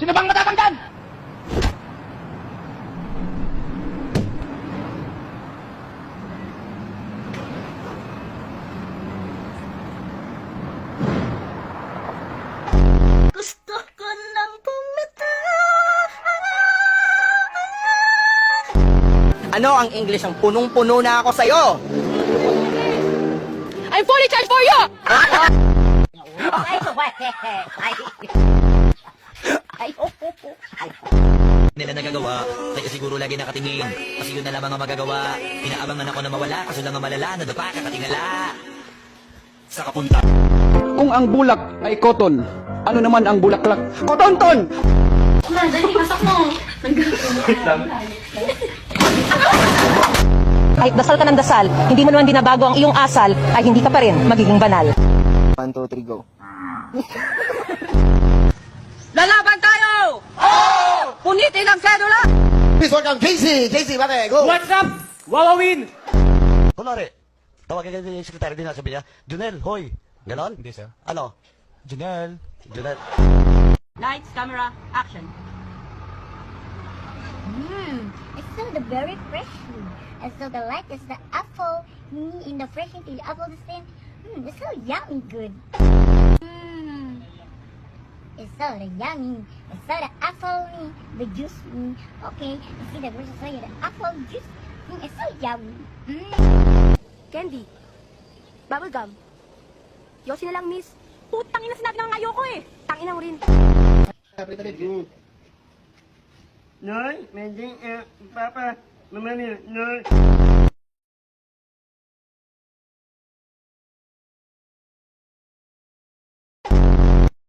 Sino bang matapang dyan? Gusto ko nang pumita. Ano ang English? Ang punong-puno na ako sa'yo! I'm fully charged for you! Nila nagagawa, kaya siguro lagi nakatingin. Kasi yun na lamang ang magagawa. Inaabangan ako na mawala, kaso lang ang malala, nadapa, kakatingala. Sa kapunta. Kung ang bulak ay cotton, ano naman ang bulaklak? Kotonton! Kahit dasal ka ng dasal, hindi mo naman binabago ang iyong asal, ay hindi ka pa rin magiging banal. 1, 2, 3, go. Lalaban tayo! Oo! Punitin ang sedula! Please welcome JC! JC, pare, go! What's up? Wawawin! Kunwari, tawagin ka yung sekretary din, sabi niya, Junel, hoy. Ganon? Hindi, sir. Ano? Janelle. Junel. Lights, camera, action. It's so the very fresh. And so the light is the apple. In the fresh the apple the same. It's so yummy good. It's so the yummy. It's so the apple, the juice. Okay, you see the version so the apple juice. It's so yummy. Candy. Bubblegum. Yosi na lang, miss. Putang ina, sinabi ng ayoko eh. Tangina mo rin. Noy, mending, papa, mama, Noy.